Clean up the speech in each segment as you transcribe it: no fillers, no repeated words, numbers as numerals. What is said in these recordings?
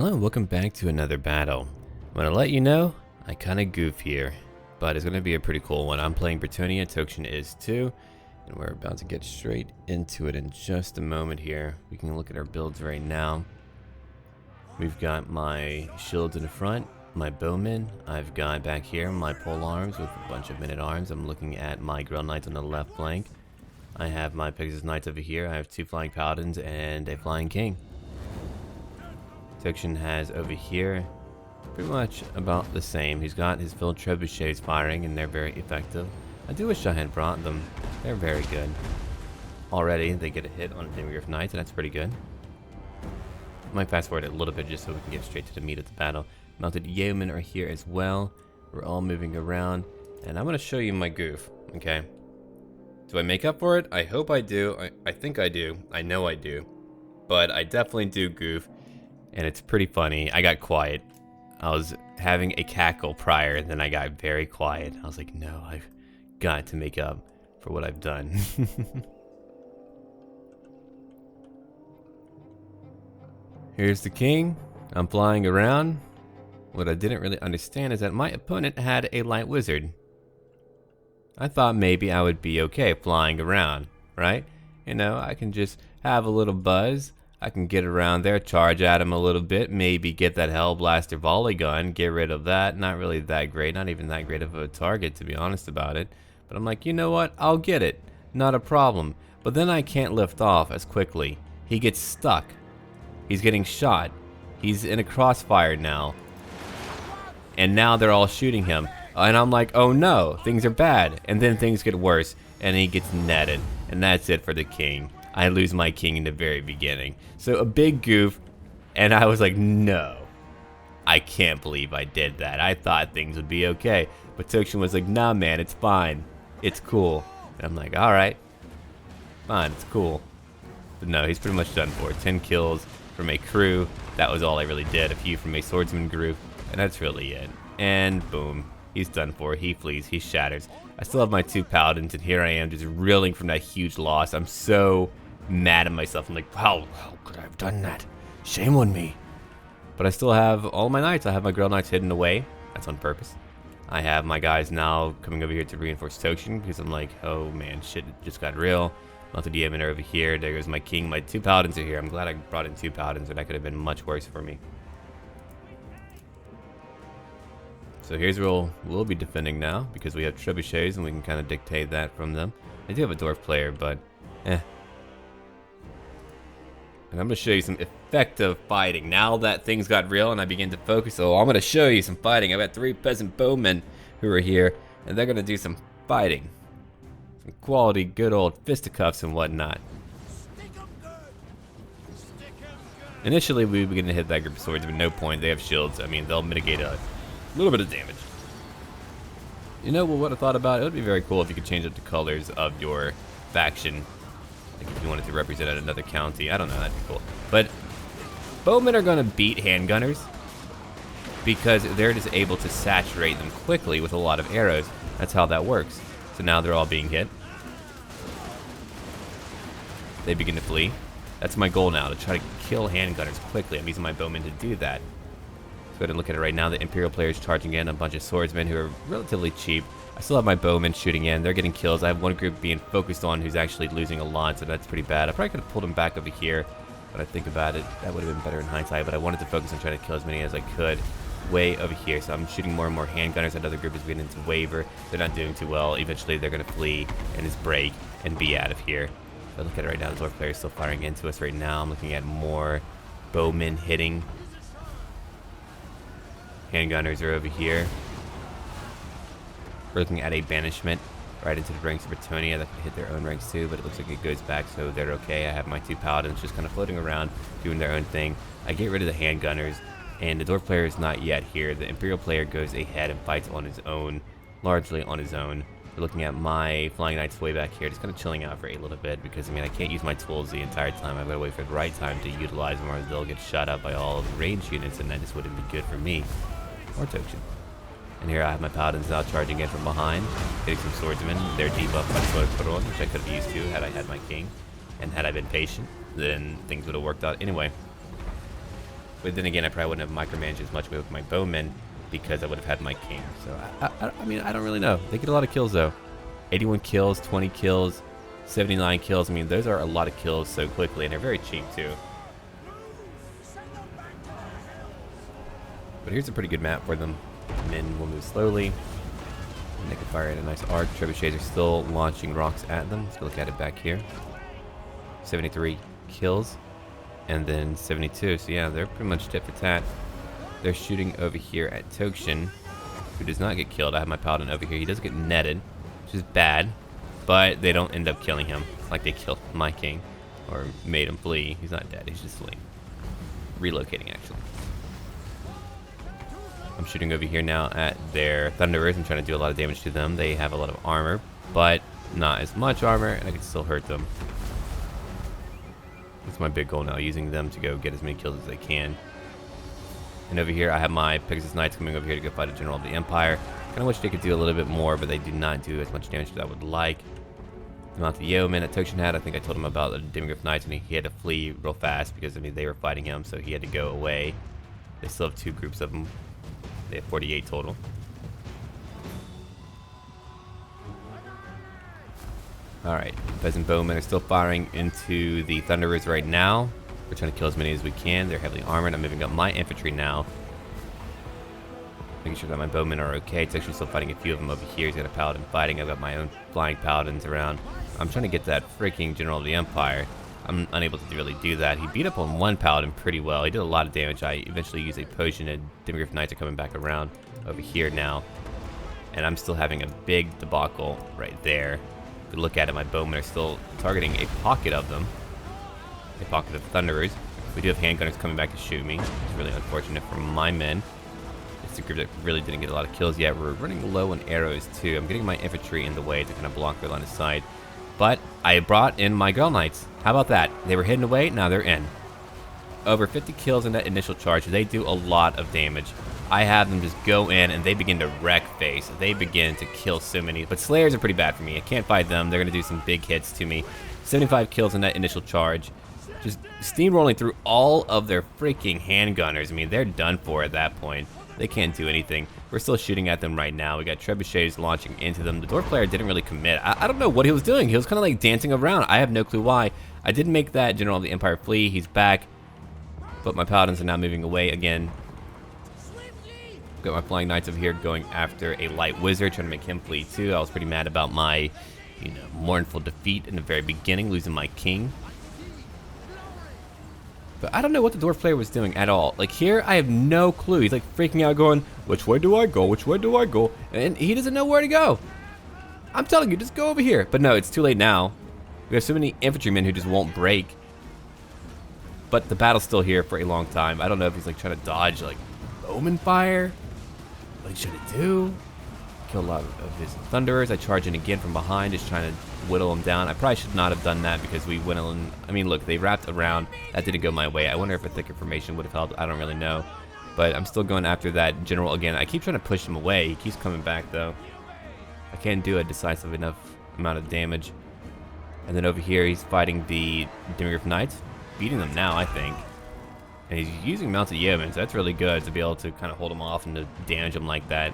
Hello, welcome back to another battle. I'm gonna let you know, I kinda goof here, but it's gonna be a pretty cool one. I'm playing Bretonnia, Tokshin is too, and we're about to get straight into it in just a moment here. We can look at our builds right now. We've got my shields in the front, my bowmen. I've got back here my pole arms with a bunch of men-at-arms. I'm looking at my Grell Knights on the left flank. I have my Pegasus Knights over here. I have 2 flying paladins and a flying king. Tokshin has over here pretty much about the same. He's got his field trebuchets firing and they're very effective. I do wish I had brought them. They're very good. Already they get a hit on the Rear Knights and that's pretty good. Might fast forward a little bit just so we can get straight to the meat of the battle. Mounted yeomen are here as well. We're all moving around and I'm going to show you my goof, okay? Do I make up for it? I hope I do. I think I do. I know I do. But I definitely do goof. And it's pretty funny. I got quiet. I was having a cackle prior, then I got very quiet. I was like, no, I've got to make up for what I've done. Here's the king. I'm flying around. What I didn't really understand is that my opponent had a light wizard. I thought maybe I would be okay flying around, right? You know, I can just have a little buzz. I can get around there, charge at him a little bit, maybe get that Hellblaster volley gun, get rid of that. Not really that great, not even that great of a target to be honest about it. But I'm like, you know what, I'll get it, not a problem. But then I can't lift off as quickly. He gets stuck. He's getting shot. He's in a crossfire now. And now they're all shooting him. And I'm like, oh no, things are bad. And then things get worse, and he gets netted. And that's it for the king. I lose my king in the very beginning. So a big goof, and I was like, no. I can't believe I did that. I thought things would be okay. But Tokshin was like, nah man, it's fine. It's cool. And I'm like, alright. Fine, it's cool. But no, he's pretty much done for. 10 kills from a crew. That was all I really did. A few from a swordsman group. And that's really it. And boom. He's done for. He flees. He shatters. I still have my 2 paladins, and here I am just reeling from that huge loss. I'm so mad at myself. I'm like, how could I have done that? Shame on me. But I still have all my knights. I have my Grell Knights hidden away. That's on purpose. I have my guys now coming over here to reinforce Tokshin because I'm like, oh man, shit just got real. Mounted yeomen are over here. There goes my king. My 2 paladins are here. I'm glad I brought in 2 paladins, or that could have been much worse for me. So here's where we'll be defending now, because we have trebuchets and we can kind of dictate that from them. I do have a dwarf player, but And I'm going to show you some effective fighting. Now that things got real and I begin to focus, so I'm going to show you some fighting. I've got 3 peasant bowmen who are here, and they're going to do some fighting. Some quality, good old fisticuffs and whatnot. Initially, we begin to hit that group of swords, but no point. They have shields. I mean, they'll mitigate a little bit of damage. You know what I thought about? It would be very cool if you could change up the colors of your faction. Like if you wanted to represent another county. I don't know, that'd be cool. But bowmen are going to beat handgunners because they're just able to saturate them quickly with a lot of arrows. That's how that works. So now they're all being hit. They begin to flee. That's my goal now, to try to kill handgunners quickly. I'm using my bowmen to do that. Go ahead and look at it right now. The Imperial players charging in, a bunch of swordsmen who are relatively cheap. I still have my bowmen shooting in. They're getting kills. I have one group being focused on who's actually losing a lot, so that's pretty bad. I probably could have pulled them back over here, but I think about it, that would have been better in hindsight, but I wanted to focus on trying to kill as many as I could way over here. So I'm shooting more and more handgunners. Another group is beginning to waver. They're not doing too well. Eventually they're going to flee and just break and be out of here. So look at it right now. The dwarf player is still firing into us right now. I'm looking at more bowmen hitting. Handgunners are over here. We're looking at a banishment right into the ranks of Bretonnia. That could hit their own ranks too, but it looks like it goes back, so they're okay. I have my 2 paladins just kind of floating around, doing their own thing. I get rid of the handgunners, and the dwarf player is not yet here. The Imperial player goes ahead and fights on his own, largely on his own. We're looking at my flying knights way back here, just kind of chilling out for a little bit, because I mean I can't use my tools the entire time. I've got to wait for the right time to utilize them, or they'll get shot up by all of the range units, and that just wouldn't be good for me. Or Tokshin. And here I have my paladins now charging in from behind, getting some swordsmen. They're debuffed by the sword put on, which I could have used to had I had my king. And had I been patient, then things would have worked out anyway. But then again, I probably wouldn't have micromanaged as much with my bowmen because I would have had my king. So I mean, I don't really know. They get a lot of kills though. 81 kills, 20 kills, 79 kills. I mean, those are a lot of kills so quickly, and they're very cheap too. But here's a pretty good map for them. Men will move slowly, and they can fire at a nice arc. Trebuchets are still launching rocks at them. Let's go look at it back here. 73 kills, and then 72. So yeah, they're pretty much tit for tat. They're shooting over here at Tokshin, who does not get killed. I have my paladin over here. He does get netted, which is bad, but they don't end up killing him like they killed my king or made him flee. He's not dead. He's just fleeing. Relocating, actually. I'm shooting over here now at their Thunderers. I'm trying to do a lot of damage to them. They have a lot of armor, but not as much armor, and I can still hurt them. That's my big goal now, using them to go get as many kills as I can. And over here, I have my Pegasus Knights coming over here to go fight a General of the Empire. Kind of wish they could do a little bit more, but they do not do as much damage as I would like. The amount of yeomen that Tokshin had, I think I told him about the Demigryph Knights, and he had to flee real fast because, I mean, they were fighting him, so he had to go away. They still have 2 groups of them. They have 48 total. Alright, Peasant Bowmen are still firing into the Thunderers right now. We're trying to kill as many as we can. They're heavily armored. I'm moving up my infantry now, making sure that my bowmen are okay. It's actually still fighting a few of them over here. He's got a paladin fighting. I've got my own flying paladins around. I'm trying to get that freaking General of the Empire. I'm unable to really do that. He beat up on one paladin pretty well. He did a lot of damage. I eventually used a potion, and Demigryph Knights are coming back around over here now. And I'm still having a big debacle right there. If you look at it, my bowmen are still targeting a pocket of them. A pocket of Thunderers. We do have handgunners coming back to shoot me. It's really unfortunate for my men. It's a group that really didn't get a lot of kills yet. We're running low on arrows too. I'm getting my infantry in the way to kind of block their line of sight. But I brought in my Girl Knights. How about that? They were hidden away, now they're in. Over 50 kills in that initial charge. They do a lot of damage. I have them just go in and they begin to wreck face. They begin to kill so many. But Slayers are pretty bad for me. I can't fight them. They're going to do some big hits to me. 75 kills in that initial charge. Just steamrolling through all of their freaking handgunners. I mean, they're done for at that point. They can't do anything. We're still shooting at them right now. We got trebuchets launching into them. The dwarf player didn't really commit. I don't know what he was doing. He was kind of like dancing around. I have no clue why. I did make that General of the Empire flee. He's back. But my paladins are now moving away again. Got my flying knights over here going after a light wizard, trying to make him flee too. I was pretty mad about my, mournful defeat in the very beginning, losing my king. But I don't know what the dwarf player was doing at all. Like here, I have no clue. He's like freaking out going, which way do I go? Which way do I go? And he doesn't know where to go. I'm telling you, just go over here. But no, it's too late now. We have so many infantrymen who just won't break. But the battle's still here for a long time. I don't know if he's like trying to dodge like bowman fire. What should it do? Kill a lot of his Thunderers. I charge in again from behind, just trying to whittle them down. I probably should not have done that because we went in. I mean, look, they wrapped around. That didn't go my way. I wonder if a thicker formation would have helped. I don't really know. But I'm still going after that general again. I keep trying to push him away. He keeps coming back, though. I can't do a decisive enough amount of damage. And then over here, he's fighting the Demigryph Knights. Beating them now, I think. And he's using mounted yeomen, so that's really good to be able to kind of hold them off and to damage them like that.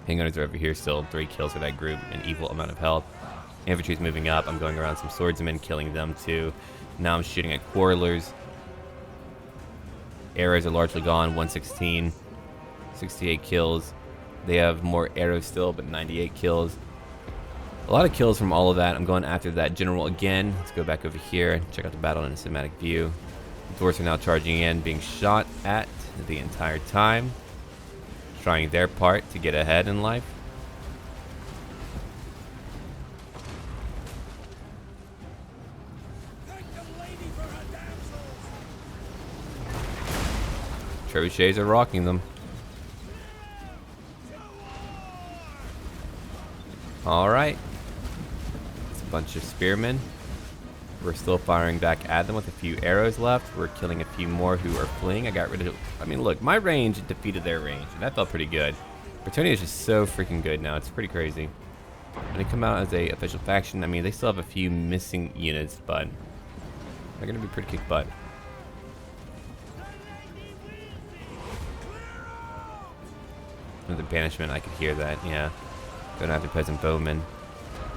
Handgunners are over here still, 3 kills for that group, an equal amount of health. Infantry's moving up, I'm going around some swordsmen, killing them too. Now I'm shooting at quarrelers. Arrows are largely gone, 116. 68 kills. They have more arrows still, but 98 kills. A lot of kills from all of that. I'm going after that general again. Let's go back over here and check out the battle in a cinematic view. The dwarves are now charging in, being shot at the entire time. Trying their part to get ahead in life. Trebuchets are rocking them. Alright. It's a bunch of spearmen. We're still firing back at them with a few arrows left. We're killing a few more who are fleeing. I got rid of... I mean, look, my range defeated their range, and that felt pretty good. Bretonnia is just so freaking good now. It's pretty crazy. When they come out as a official faction, I mean, they still have a few missing units, but they're going to be pretty kick butt. With the banishment, I could hear that, yeah. Going after peasant bowmen.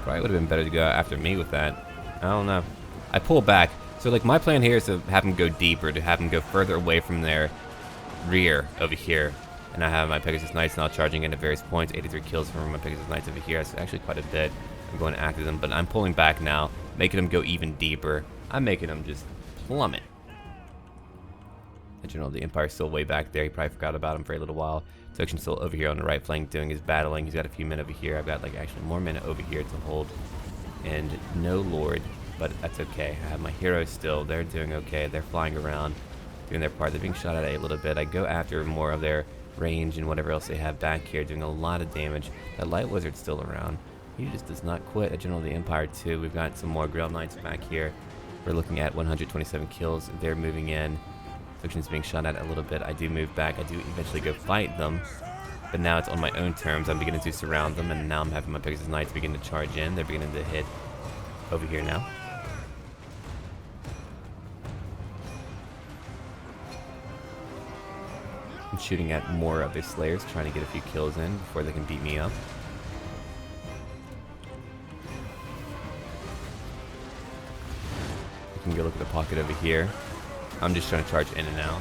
Probably would have been better to go after me with that. I don't know. I pull back. So, like, my plan here is to have them go deeper, to have them go further away from their rear over here. And I have my Pegasus Knights now charging in at various points. 83 kills from my Pegasus Knights over here. That's actually quite a bit. I'm going after them, but I'm pulling back now, making them go even deeper. I'm making them just plummet. The General of the Empire is still way back there. He probably forgot about him for a little while. Tokshin's still over here on the right flank doing his battling. He's got a few men over here. I've got, like, actually more men over here to hold. And no Lord, but that's okay. I have my heroes still. They're doing okay. They're flying around, doing their part. They're being shot at a little bit. I go after more of their range and whatever else they have back here, doing a lot of damage. That Light Wizard's still around. He just does not quit. A General of the Empire, too. We've got some more Grail Knights back here. We're looking at 127 kills. They're moving in. Tokshin's being shot at a little bit. I do move back. I do eventually go fight them. But now it's on my own terms. I'm beginning to surround them, and now I'm having my Pegasus Knights begin to charge in. They're beginning to hit over here now. I'm shooting at more of their Slayers, trying to get a few kills in before they can beat me up. You can go look at the pocket over here. I'm just trying to charge in and out.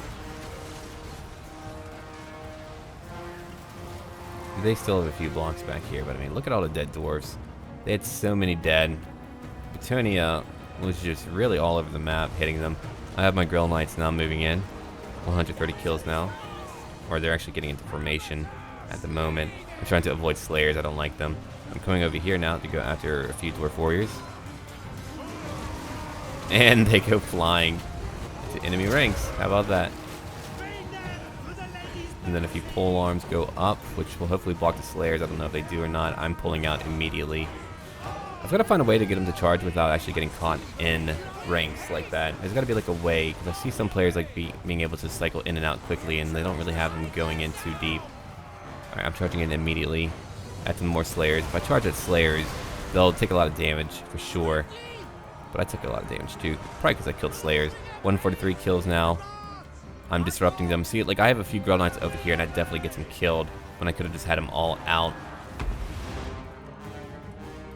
They still have a few blocks back here, but I mean, look at all the dead dwarves. They had so many dead. Bretonnia was just really all over the map, hitting them. I have my Grail Knights now moving in. 130 kills now. Or they're actually getting into formation at the moment. I'm trying to avoid Slayers. I don't like them. I'm coming over here now to go after a few Dwarf Warriors. And they go flying to enemy ranks. How about that? And then a few pole arms go up, which will hopefully block the Slayers. I don't know if they do or not. I'm pulling out immediately. I've got to find a way to get them to charge without actually getting caught in ranks like that. There's got to be like a way, because I see some players like being able to cycle in and out quickly, and they don't really have them going in too deep. Alright, I'm charging in immediately at some more Slayers. If I charge at Slayers, they'll take a lot of damage for sure. But I took a lot of damage too, probably because I killed Slayers. 143 kills now. I'm disrupting them. See, like, I have a few Grail Knights over here, and I definitely get them killed when I could have just had them all out.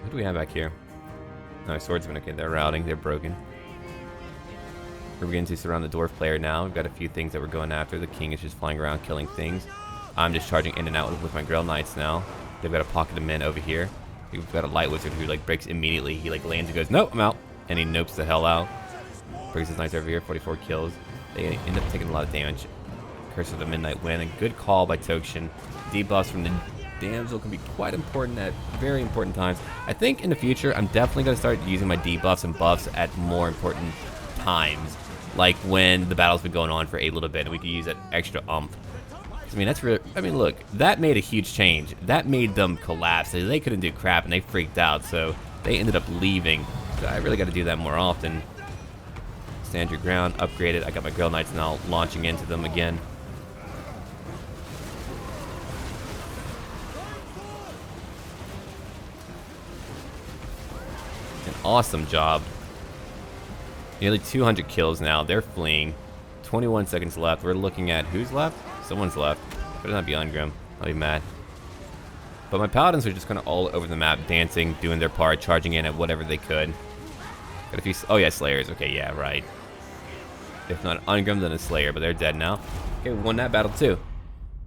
What do we have back here? No, swordsmen. Okay, they're routing. They're broken. We're beginning to surround the dwarf player now. We've got a few things that we're going after. The king is just flying around killing things. I'm just charging in and out with my Grail Knights now. They've got a pocket of men over here. We've got a light wizard who, like, breaks immediately. He, like, lands and goes, nope, I'm out. And he nopes the hell out. Brings his Knights over here, 44 kills. They end up taking a lot of damage. Curse of the Midnight Wind. A good call by Tokshin. Debuffs from the Damsel can be quite important at very important times. I think in the future, I'm definitely going to start using my debuffs and buffs at more important times. Like when the battle's been going on for a little bit and we can use that extra umph. I mean, that's really, I mean, look, that made a huge change. That made them collapse. They couldn't do crap and they freaked out, so they ended up leaving. So I really got to do that more often. Stand your ground, upgrade it. I got my Grail Knights now launching into them again. An awesome job. Nearly 200 kills now. They're fleeing. 21 seconds left. We're looking at who's left? Someone's left. Better not be Ungrim. I'll be mad. But my paladins are just kind of all over the map, dancing, doing their part, charging in at whatever they could. Got a few. Oh yeah, Slayers. Okay, yeah, right. If not Ungrim, then a Slayer, but they're dead now. Okay, we won that battle too.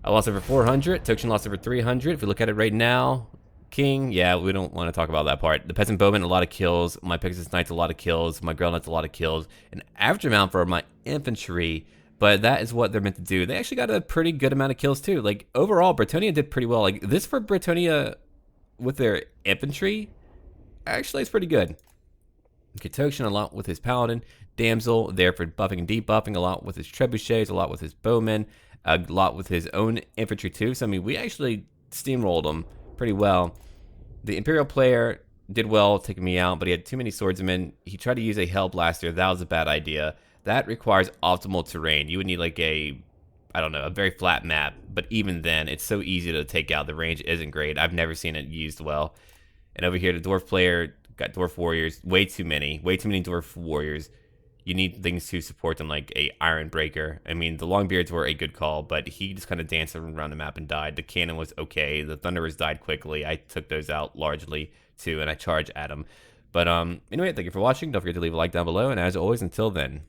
I lost over 400. Tokshin lost over 300. If we look at it right now, King, yeah, we don't want to talk about that part. The Peasant Bowman, a lot of kills. My Pegasus Knights, a lot of kills. My Grail Knights, a lot of kills. An average amount for my infantry, but that is what they're meant to do. They actually got a pretty good amount of kills too. Like, overall, Bretonnia did pretty well. Like, this for Bretonnia with their infantry, actually, it's pretty good. Okay, Tokshin a lot with his Paladin. Damsel there for buffing and debuffing, a lot with his trebuchets, a lot with his bowmen, a lot with his own infantry too. So, I mean, we actually steamrolled him pretty well. The Imperial player did well taking me out, but he had too many swordsmen. He tried to use a Hell Blaster. That was a bad idea. That requires optimal terrain. You would need like a, I don't know, a very flat map. But even then, it's so easy to take out. The range isn't great. I've never seen it used well. And over here, the Dwarf player got Dwarf Warriors. Way too many Dwarf Warriors. you need things to support them like a Iron Breaker. I mean, the Longbeards were a good call, but he just kind of danced around the map and died. The cannon was okay. The Thunderers died quickly. I took those out largely too, and I charged at him. But anyway, thank you for watching. Don't forget to leave a like down below, and as always, until then,